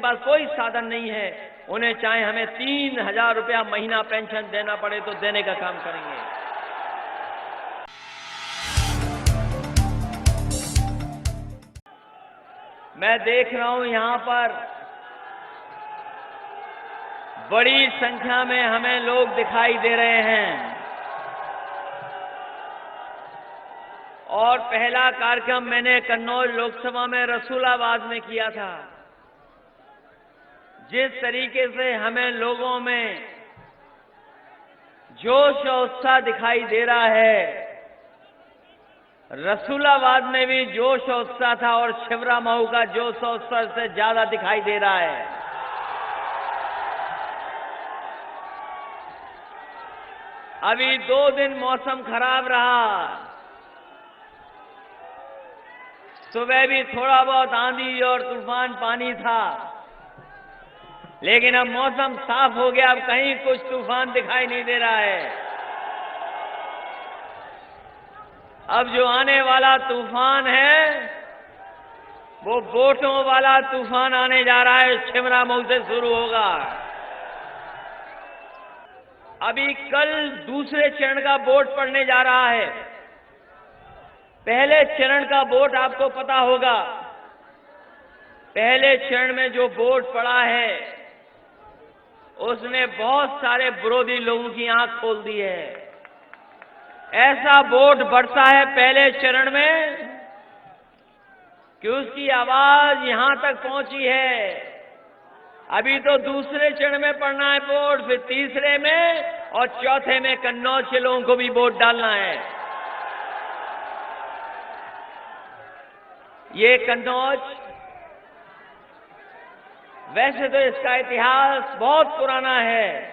पास कोई साधन नहीं है, उन्हें चाहे हमें 3,000 रुपया महीना पेंशन देना पड़े तो देने का काम करेंगे। मैं देख रहा हूं यहां पर बड़ी संख्या में हमें लोग दिखाई दे रहे हैं और पहला कार्यक्रम मैंने कन्नौज लोकसभा में रसूलाबाद में किया था। जिस तरीके से हमें लोगों में जोश और उत्साह दिखाई दे रहा है, रसूलाबाद में भी जोश और उत्साह था और शिवरा मऊ का जोश और उत्साह से ज्यादा दिखाई दे रहा है। अभी 2 दिन मौसम खराब रहा, सुबह भी थोड़ा बहुत आंधी और तूफान पानी था, लेकिन अब मौसम साफ हो गया, अब कहीं कुछ तूफान दिखाई नहीं दे रहा है। अब जो आने वाला तूफान है वो बोटों वाला तूफान आने जा रहा है, शिमला मऊ से शुरू होगा। अभी कल दूसरे चरण का वोट पड़ने जा रहा है। पहले चरण का वोट आपको पता होगा, पहले चरण में जो वोट पड़ा है उसने बहुत सारे विरोधी लोगों की आंख खोल दी है। ऐसा वोट बढ़ता है पहले चरण में कि उसकी आवाज यहां तक पहुंची है। अभी तो दूसरे चरण में पड़ना है वोट, फिर तीसरे में और चौथे में कन्नौज के लोगों को भी वोट डालना है। ये कन्नौज, वैसे तो इसका इतिहास बहुत पुराना है,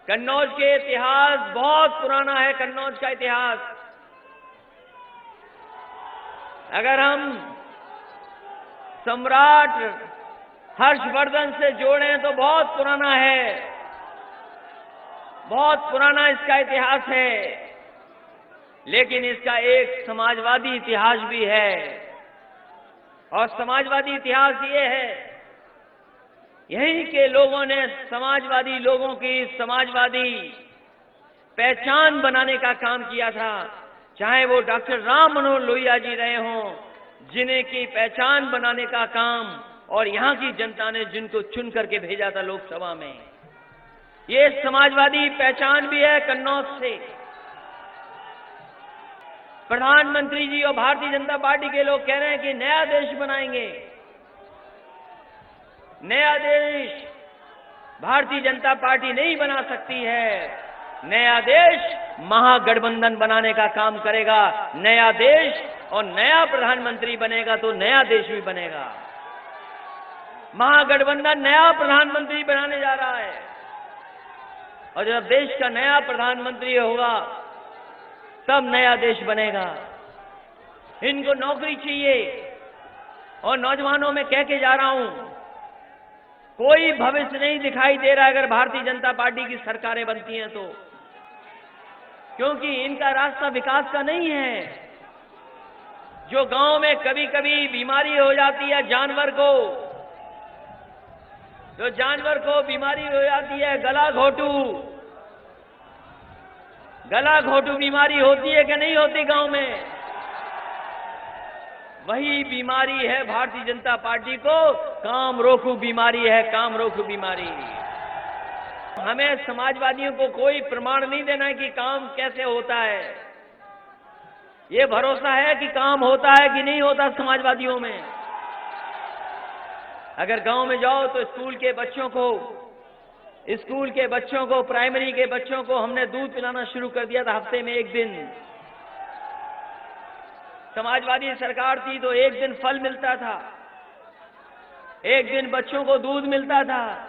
कन्नौज के इतिहास बहुत पुराना है। कन्नौज का इतिहास अगर हम सम्राट हर्षवर्धन से जोड़ें तो बहुत पुराना है, बहुत पुराना इसका इतिहास है। लेकिन इसका एक समाजवादी इतिहास भी है और समाजवादी इतिहास ये है, यहीं के लोगों ने समाजवादी लोगों की समाजवादी पहचान बनाने का काम किया था। चाहे वो डॉक्टर राम मनोहर लोहिया जी रहे हों, जिन्हें की पहचान बनाने का काम और यहां की जनता ने जिनको चुन करके भेजा था लोकसभा में, ये समाजवादी पहचान भी है कन्नौज से। प्रधानमंत्री जी और भारतीय जनता पार्टी के लोग कह रहे हैं कि नया देश बनाएंगे। नया देश भारतीय जनता पार्टी नहीं बना सकती है, नया देश महागठबंधन बनाने का काम करेगा। नया देश और नया प्रधानमंत्री बनेगा तो नया देश भी बनेगा। महागठबंधन नया प्रधानमंत्री बनाने जा रहा है और जब देश का नया प्रधानमंत्री होगा तब नया देश बनेगा। इनको नौकरी चाहिए और नौजवानों में कह के जा रहा हूं, कोई भविष्य नहीं दिखाई दे रहा अगर भारतीय जनता पार्टी की सरकारें बनती हैं तो, क्योंकि इनका रास्ता विकास का नहीं है। जो गांव में कभी कभी बीमारी हो जाती है जानवर को, जो जानवर को बीमारी हो जाती है गला घोटू बीमारी होती है कि नहीं होती गांव में, वही बीमारी है भारतीय जनता पार्टी को काम रोकू बीमारी है, काम रोकू बीमारी। हमें समाजवादियों को कोई प्रमाण नहीं देना है कि काम कैसे होता है, ये भरोसा है कि काम होता है कि नहीं होता समाजवादियों में। अगर गांव में जाओ तो स्कूल के बच्चों को प्राइमरी के बच्चों को हमने दूध पिलाना शुरू कर दिया था हफ्ते में एक दिन। समाजवादी सरकार थी तो एक दिन फल मिलता था, एक दिन बच्चों को दूध मिलता था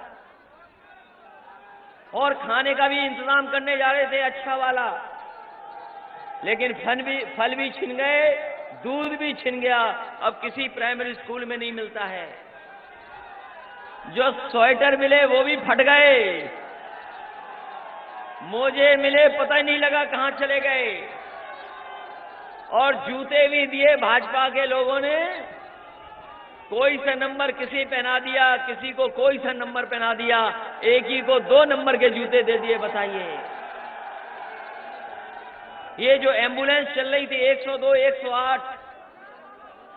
और खाने का भी इंतजाम करने जा रहे थे अच्छा वाला, लेकिन फल भी छिन गए, दूध भी छिन गया। अब किसी प्राइमरी स्कूल में नहीं मिलता है। जो स्वेटर मिले वो भी फट गए, मोजे मिले पता ही नहीं लगा कहां चले गए, और जूते भी दिए भाजपा के लोगों ने कोई सा नंबर किसी पहना दिया, किसी को कोई सा नंबर पहना दिया, एक ही को 2 नंबर के जूते दे दिए। बताइए, ये जो एम्बुलेंस चल रही थी 102, 108,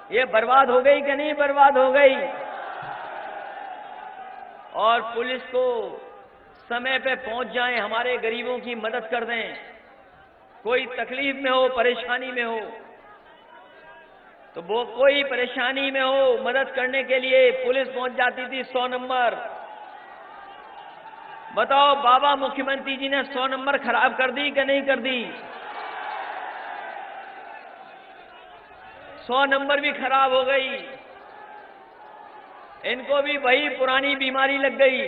ये बर्बाद हो गई कि नहीं बर्बाद हो गई? और पुलिस को समय पे पहुंच जाएं, हमारे गरीबों की मदद कर दें। कोई तकलीफ में हो, परेशानी में हो, तो वो कोई परेशानी में हो, मदद करने के लिए पुलिस पहुंच जाती थी 100 नंबर। बताओ, बाबा मुख्यमंत्री जी ने 100 नंबर खराब कर दी कि नहीं कर दी? 100 नंबर भी खराब हो गई। इनको भी वही पुरानी बीमारी लग गई।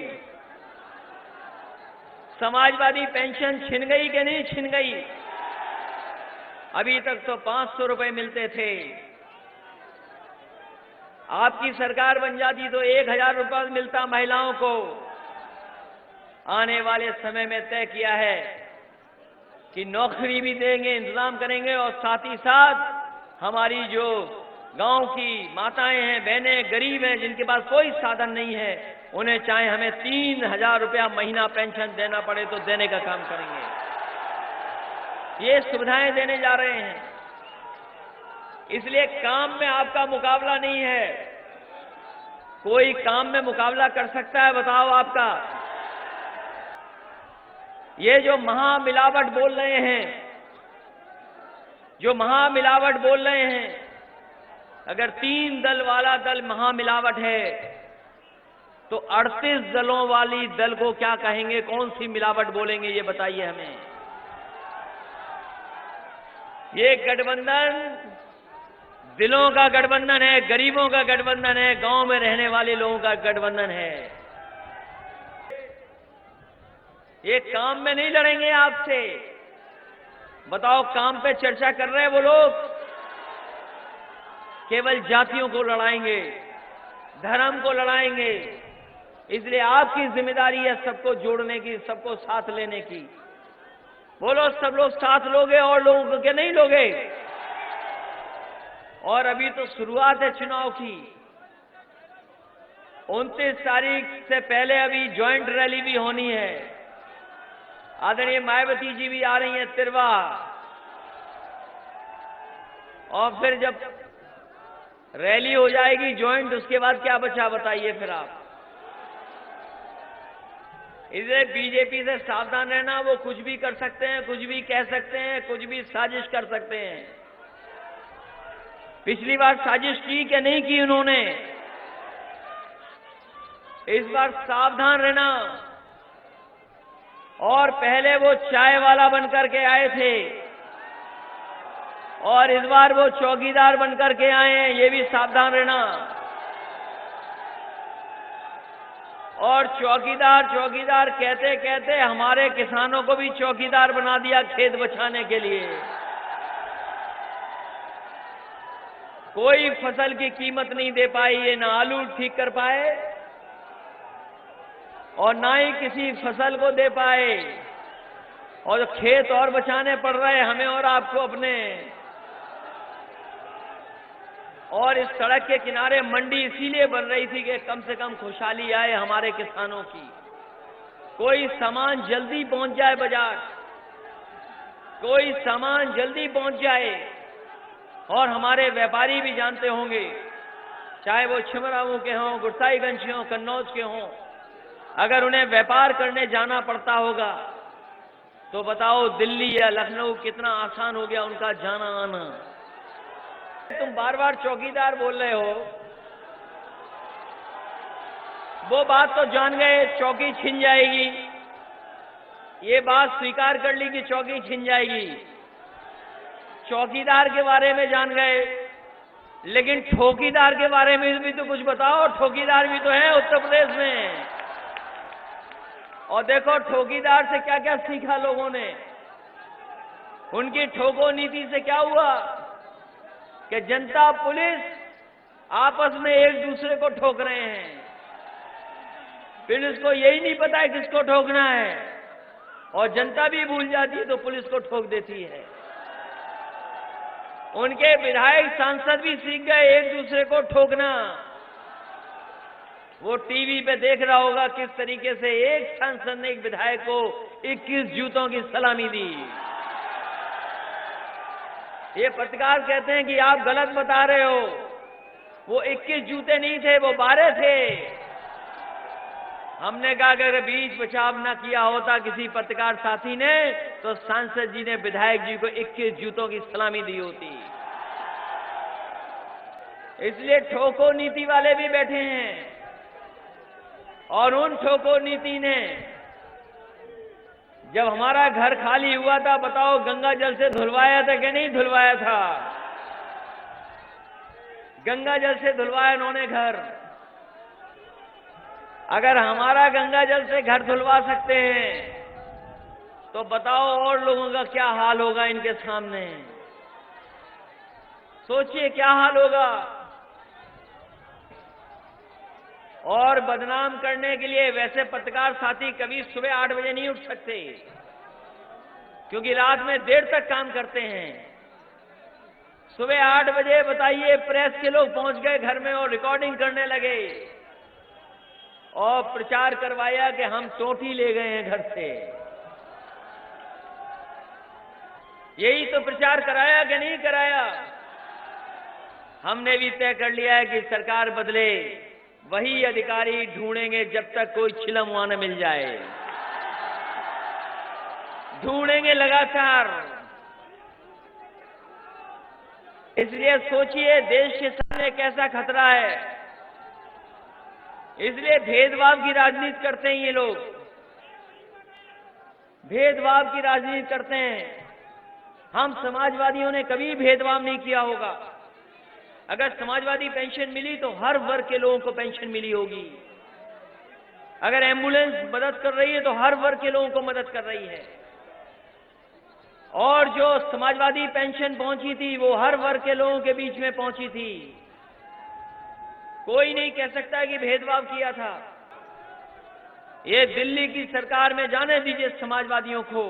समाजवादी पेंशन छिन गई कि नहीं छिन गई? अभी तक तो 500 रुपए मिलते थे। आपकी सरकार बन जाती तो 1000 रुपए मिलता महिलाओं को। आने वाले समय में तय किया है कि नौकरी भी देंगे, इंतजाम करेंगे, और साथ ही साथ हमारी जो गांव की माताएं हैं, बहनें, गरीब हैं, जिनके पास कोई साधन नहीं है, उन्हें चाहे हमें 3000 रुपया महीना पेंशन देना पड़े तो देने का काम करेंगे। ये सुविधाएं देने जा रहे हैं। इसलिए काम में आपका मुकाबला नहीं है। कोई काम में मुकाबला कर सकता है? बताओ आपका। ये जो महामिलावट बोल रहे हैं, जो महामिलावट बोल रहे हैं, अगर 3 दल वाला दल महामिलावट है तो 38 दलों वाली दल को क्या कहेंगे? कौन सी मिलावट बोलेंगे? ये बताइए हमें। ये गठबंधन दिलों का गठबंधन है, गरीबों का गठबंधन है, गांव में रहने वाले लोगों का गठबंधन है। ये काम में नहीं लड़ेंगे आपसे। बताओ, काम पे चर्चा कर रहे हैं वो लोग, केवल जातियों को लड़ाएंगे, धर्म को लड़ाएंगे। इसलिए आपकी जिम्मेदारी है सबको जोड़ने की, सबको साथ लेने की। बोलो, सब लोग साथ लोगे और लोगों को क्या नहीं लोगे? और अभी तो शुरुआत है चुनाव की। 29 तारीख से पहले अभी ज्वाइंट रैली भी होनी है। आदरणीय मायावती जी भी आ रही हैं तिरवा। और फिर जब रैली हो जाएगी ज्वाइंट, उसके बाद क्या बचा बताइए फिर आप। इसलिए बीजेपी से सावधान रहना। वो कुछ भी कर सकते हैं, कुछ भी कह सकते हैं, कुछ भी साजिश कर सकते हैं। पिछली बार साजिश की कि नहीं की उन्होंने? इस बार सावधान रहना। और पहले वो चाय वाला बनकर के आए थे और इस बार वो चौकीदार बनकर के आए हैं, ये भी सावधान रहना। और चौकीदार कहते कहते हमारे किसानों को भी चौकीदार बना दिया खेत बचाने के लिए। कोई फसल की कीमत नहीं दे पाई, ये ना आलू ठीक कर पाए और ना ही किसी फसल को दे पाए, और खेत और बचाने पड़ रहे हमें और आपको अपने। और इस सड़क के किनारे मंडी इसीलिए बन रही थी कि कम से कम खुशहाली आए हमारे किसानों की, कोई सामान जल्दी पहुंच जाए बाजार, कोई सामान जल्दी पहुंच जाए। और हमारे व्यापारी भी जानते होंगे, चाहे वो छिमराऊ के हों, गुरसाईगंज के हों, कन्नौज के हों, अगर उन्हें व्यापार करने जाना पड़ता होगा तो बताओ दिल्ली या लखनऊ कितना आसान हो गया उनका जाना आना। तुम बार बार चौकीदार बोल रहे हो, वो बात तो जान गए चौकी छिन जाएगी, ये बात स्वीकार कर ली कि चौकी छिन जाएगी। चौकीदार के बारे में जान गए, लेकिन ठोकीदार के बारे में भी तो कुछ बताओ। ठोकीदार भी तो है उत्तर प्रदेश में। और देखो ठोकीदार से क्या क्या सीखा लोगों ने। उनकी ठोको नीति से क्या हुआ कि जनता पुलिस आपस में एक दूसरे को ठोक रहे हैं। पुलिस को यही नहीं पता है किसको ठोकना है, और जनता भी भूल जाती है तो पुलिस को ठोक देती है। उनके विधायक सांसद भी सीख गए एक दूसरे को ठोकना। वो टीवी पे देख रहा होगा किस तरीके से एक सांसद ने एक विधायक को 21 जूतों की सलामी दी। ये पत्रकार कहते हैं कि आप गलत बता रहे हो, वो 21 जूते नहीं थे, वो 12 थे। हमने कहा कि अगर बीच बचाव न किया होता किसी पत्रकार साथी ने, तो सांसद जी ने विधायक जी को 21 जूतों की सलामी दी होती। इसलिए ठोको नीति वाले भी बैठे हैं, और उन ठोको नीति ने जब हमारा घर खाली हुआ था, बताओ गंगा जल से धुलवाया था कि नहीं धुलवाया था? गंगा जल से धुलवाया उन्होंने घर। अगर हमारा गंगा जल से घर धुलवा सकते हैं, तो बताओ और लोगों का क्या हाल होगा इनके सामने। सोचिए क्या हाल होगा। और बदनाम करने के लिए वैसे पत्रकार साथी कभी सुबह 8 बजे नहीं उठ सकते, क्योंकि रात में देर तक काम करते हैं। सुबह 8 बजे बताइए प्रेस के लोग पहुंच गए घर में और रिकॉर्डिंग करने लगे और प्रचार करवाया कि हम चोटी ले गए हैं घर से। यही तो प्रचार कराया कि नहीं कराया? हमने भी तय कर लिया है कि सरकार बदले, वही अधिकारी ढूंढेंगे जब तक कोई छिलम वहां न मिल जाए। ढूंढेंगे लगातार। इसलिए सोचिए देश के सामने कैसा खतरा है। इसलिए भेदभाव की राजनीति करते हैं ये लोग, भेदभाव की राजनीति करते हैं। हम समाजवादियों ने कभी भेदभाव नहीं किया होगा। अगर समाजवादी पेंशन मिली तो हर वर्ग के लोगों को पेंशन मिली होगी। अगर एम्बुलेंस मदद कर रही है तो हर वर्ग के लोगों को मदद कर रही है। और जो समाजवादी पेंशन पहुंची थी वो हर वर्ग के लोगों के बीच में पहुंची थी। कोई नहीं कह सकता कि भेदभाव किया था। ये दिल्ली की सरकार में जाने दीजिए समाजवादियों को,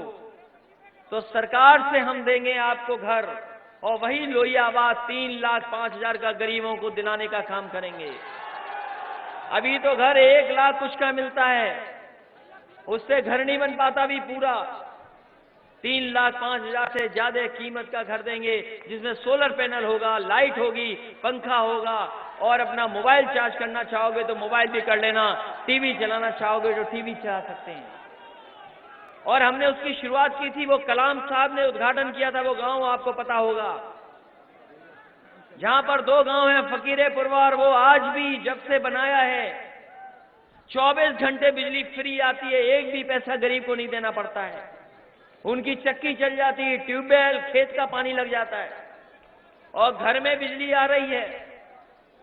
तो सरकार से हम देंगे आपको घर, और वही लोहिया आवास 3,05,000 का गरीबों को दिलाने का काम करेंगे। अभी तो घर 1 लाख कुछ का मिलता है, उससे घर नहीं बन पाता भी पूरा। 3,05,000 से ज्यादा कीमत का घर देंगे, जिसमें सोलर पैनल होगा, लाइट होगी, पंखा होगा, और अपना मोबाइल चार्ज करना चाहोगे तो मोबाइल भी कर लेना, टीवी चलाना चाहोगे तो टीवी चला सकते हैं। और हमने उसकी शुरुआत की थी, वो कलाम साहब ने उद्घाटन किया था। वो गांव आपको पता होगा, जहां पर 2 गांव हैं, फकीरेपुर, और वो आज भी जब से बनाया है 24 घंटे बिजली फ्री आती है, एक भी पैसा गरीब को नहीं देना पड़ता है। उनकी चक्की चल जाती है, ट्यूबवेल, खेत का पानी लग जाता है, और घर में बिजली आ रही है,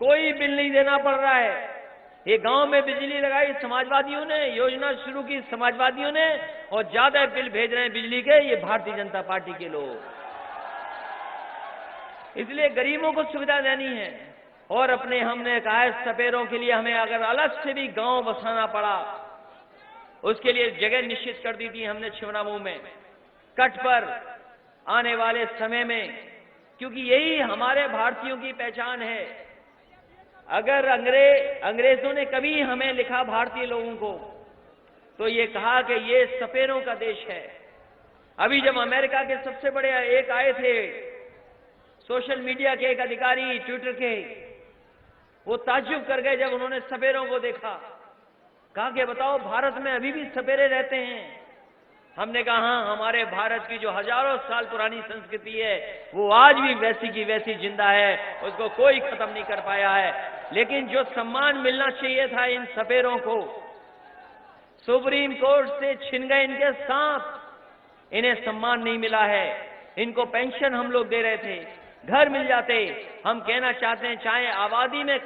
कोई बिल नहीं देना पड़ रहा है। ये गांव में बिजली लगाई समाजवादियों ने, योजना शुरू की समाजवादियों ने, और ज्यादा बिल भेज रहे हैं बिजली के ये भारतीय जनता पार्टी के लोग। इसलिए गरीबों को सुविधा देनी है। और अपने हमने कहा है सपेरों के लिए हमें अगर अलग से भी गांव बसाना पड़ा, उसके लिए जगह निश्चित कर दी थी हमने छिबरामऊ में, कट पर आने वाले समय में, क्योंकि यही हमारे भारतीयों की पहचान है। अगर अंग्रेजों ने कभी हमें लिखा भारतीय लोगों को, तो ये कहा कि ये सपेरों का देश है। अभी जब अमेरिका के सबसे बड़े एक आए थे, सोशल मीडिया के एक अधिकारी, ट्विटर के, वो ताज्जुब कर गए जब उन्होंने सपेरों को देखा। कहा कि बताओ भारत में अभी भी सपेरे रहते हैं? हमने कहा हाँ, हमारे भारत की जो हजारों साल पुरानी संस्कृति है वो आज भी वैसी की वैसी जिंदा है, उसको कोई खत्म नहीं कर पाया है। लेकिन जो सम्मान मिलना चाहिए था इन सपेरों को, सुप्रीम कोर्ट से छिन गए इनके सांप। इन्हें सम्मान नहीं मिला है। इनको पेंशन हम लोग दे रहे थे, घर मिल जाते। हम कहना चाहते हैं चाहे आबादी में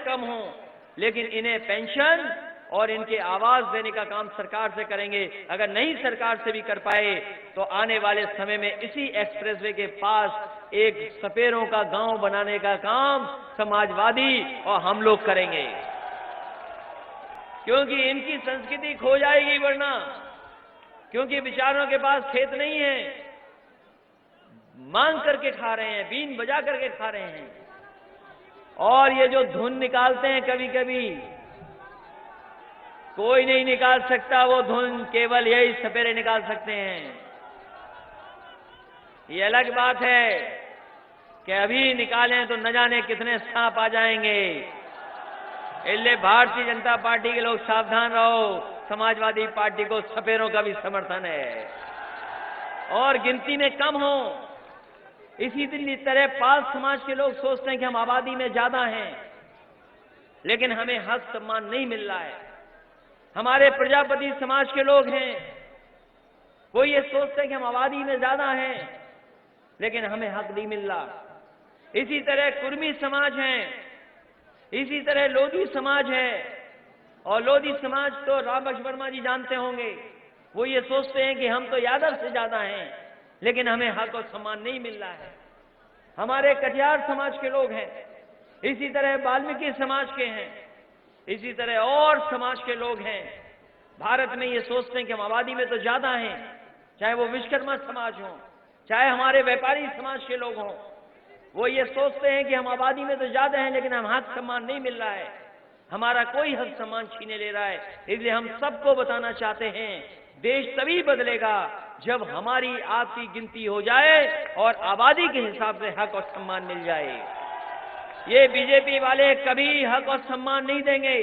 कम हो, लेकिन इन्हें पेंशन और इनके आवास देने का काम सरकार से करेंगे। अगर नहीं सरकार से भी कर पाए तो आने वाले समय में इसी एक्सप्रेसवे के पास एक सपेरों का गांव बनाने का काम समाजवादी और हम लोग करेंगे, क्योंकि इनकी संस्कृति खो जाएगी वरना। क्योंकि बेचारों के पास खेत नहीं है, मांग करके खा रहे हैं, बीन बजा करके खा रहे हैं। और ये जो धुन निकालते हैं कभी कभी, कोई नहीं निकाल सकता वो धुन, केवल यही सपेरे निकाल सकते हैं। ये अलग बात है कि अभी निकालें तो न जाने कितने सांप आ जाएंगे। इसलिए भारतीय जनता पार्टी के लोग सावधान रहो, समाजवादी पार्टी को सपेरों का भी समर्थन है और गिनती में कम हो। इसी तरह पाल समाज के लोग सोचते हैं कि हम आबादी में ज्यादा हैं, लेकिन हमें हक सम्मान नहीं मिल रहा है। हमारे प्रजापति समाज के लोग हैं, वो ये सोचते हैं कि हम आबादी में ज्यादा हैं, लेकिन हमें हक नहीं मिल रहा। इसी तरह कुर्मी समाज है, इसी तरह लोधी समाज है, और लोधी समाज तो रामबख्श वर्मा जी जानते होंगे। वो ये सोचते हैं कि हम तो यादव से ज्यादा हैं, लेकिन हमें हक और सम्मान नहीं मिल रहा है। हमारे कटियार समाज के लोग हैं, इसी तरह वाल्मीकि समाज के हैं, इसी तरह और समाज के लोग हैं। भारत में ये सोचते हैं कि हम आबादी में तो ज्यादा हैं, चाहे वो विश्वकर्मा समाज हो, चाहे हमारे व्यापारी समाज के लोग हों। वो ये सोचते हैं कि हम आबादी में तो ज्यादा हैं, लेकिन हम हक सम्मान नहीं मिल रहा है, हमारा कोई हक सम्मान छीने ले रहा है। इसलिए हम सबको बताना चाहते हैं, देश तभी बदलेगा जब हमारी आपकी गिनती हो जाए और आबादी के हिसाब से हक और सम्मान मिल जाए। ये बीजेपी वाले कभी हक और सम्मान नहीं देंगे।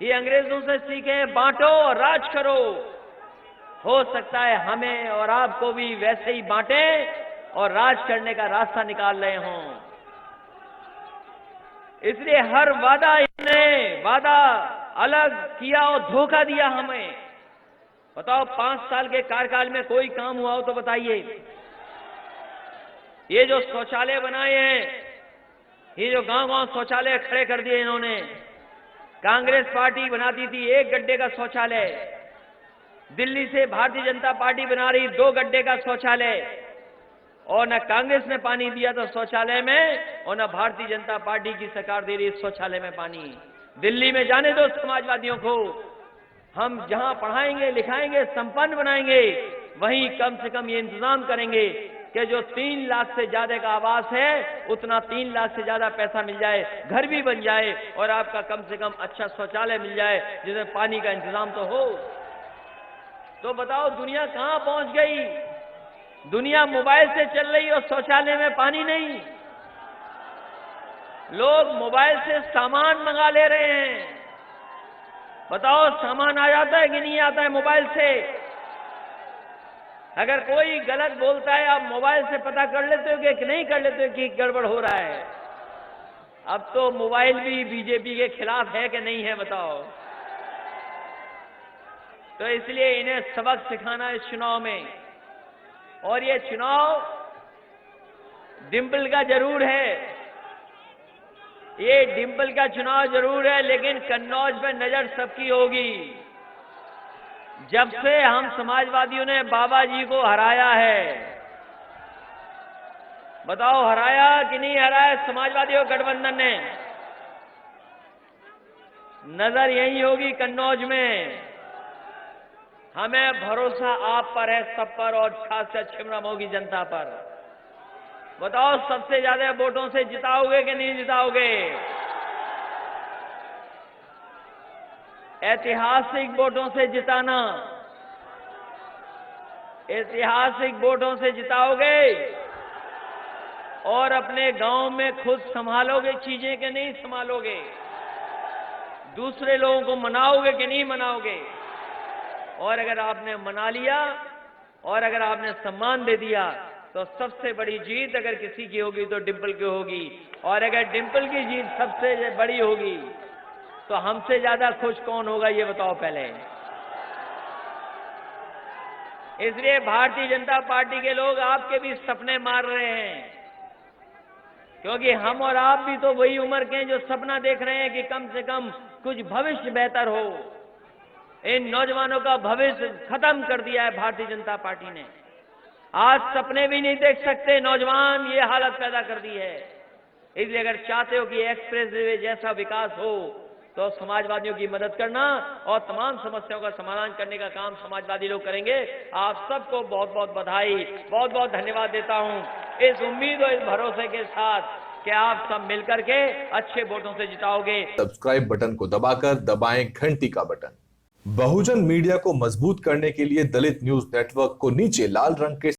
ये अंग्रेजों से सीखे, बांटो और राज करो। हो सकता है हमें और आपको भी वैसे ही बांटें और राज करने का रास्ता निकाल रहे हों। इसलिए हर वादा इन्होंने वादा अलग किया और धोखा दिया हमें। बताओ 5 साल के कार्यकाल में कोई काम हुआ हो तो बताइए। ये जो शौचालय बनाए हैं, ये जो गांव-गांव शौचालय खड़े कर दिए इन्होंने। कांग्रेस पार्टी बनाती थी 1 गड्ढे का शौचालय, दिल्ली से भारतीय जनता पार्टी बना रही 2 गड्ढे का शौचालय, और न कांग्रेस ने पानी दिया था शौचालय में, और न भारतीय जनता पार्टी की सरकार दे रही है शौचालय में पानी। दिल्ली में जाने दो समाजवादियों को, हम जहां पढ़ाएंगे लिखाएंगे संपन्न बनाएंगे, वहीं कम से कम ये इंतजाम करेंगे कि जो 3 लाख से ज्यादा का आवास है, उतना 3 लाख से ज्यादा पैसा मिल जाए, घर भी बन जाए और आपका कम से कम अच्छा शौचालय मिल जाए जिसमें पानी का इंतजाम तो हो। तो बताओ दुनिया कहां पहुंच गई? दुनिया मोबाइल से चल रही और शौचालय में पानी नहीं। लोग मोबाइल से सामान मंगा ले रहे हैं। बताओ सामान आ जाता है कि नहीं आता है मोबाइल से? अगर कोई गलत बोलता है आप मोबाइल से पता कर लेते हो कि नहीं कर लेते हो कि गड़बड़ हो रहा है? अब तो मोबाइल भी बीजेपी के खिलाफ है कि नहीं है बताओ? तो इसलिए इन्हें सबक सिखाना इस चुनाव में। और ये चुनाव डिंपल का जरूर है, ये डिंपल का चुनाव जरूर है, लेकिन कन्नौज पे नजर सबकी होगी। जब से हम समाजवादियों ने बाबा जी को हराया है, बताओ हराया कि नहीं हराया समाजवादियों गठबंधन ने? नजर यही होगी कन्नौज में। हमें भरोसा आप पर है, सब पर, और खासकर छिबरामऊ की जनता पर। बताओ सबसे ज्यादा वोटों से जिताओगे कि नहीं जिताओगे? ऐतिहासिक वोटों से जिताना, ऐतिहासिक वोटों से जिताओगे और अपने गांव में खुद संभालोगे चीजें कि नहीं संभालोगे? दूसरे लोगों को मनाओगे कि नहीं मनाओगे? और अगर आपने मना लिया और अगर आपने सम्मान दे दिया तो सबसे बड़ी जीत अगर किसी की होगी तो डिंपल की होगी। और अगर डिंपल की जीत सबसे बड़ी होगी तो हमसे ज्यादा खुश कौन होगा ये बताओ पहले। इसलिए भारतीय जनता पार्टी के लोग आपके भी सपने मार रहे हैं, क्योंकि हम और आप भी तो वही उम्र के हैं जो सपना देख रहे हैं कि कम से कम कुछ भविष्य बेहतर हो। इन नौजवानों का भविष्य खत्म कर दिया है भारतीय जनता पार्टी ने। आज सपने भी नहीं देख सकते नौजवान, ये हालत पैदा कर दी है। इसलिए अगर चाहते हो कि एक्सप्रेस वे जैसा विकास हो तो समाजवादियों की मदद करना और तमाम समस्याओं का समाधान करने का काम समाजवादी लोग करेंगे। आप सबको बहुत बहुत बधाई, बहुत बहुत धन्यवाद देता हूं। इस उम्मीद और इस भरोसे के साथ कि आप सब मिलकर के अच्छे वोटों से जिताओगे। सब्सक्राइब बटन को दबाकर दबाएं घंटी का बटन। बहुजन मीडिया को मजबूत करने के लिए दलित न्यूज नेटवर्क को नीचे लाल रंग के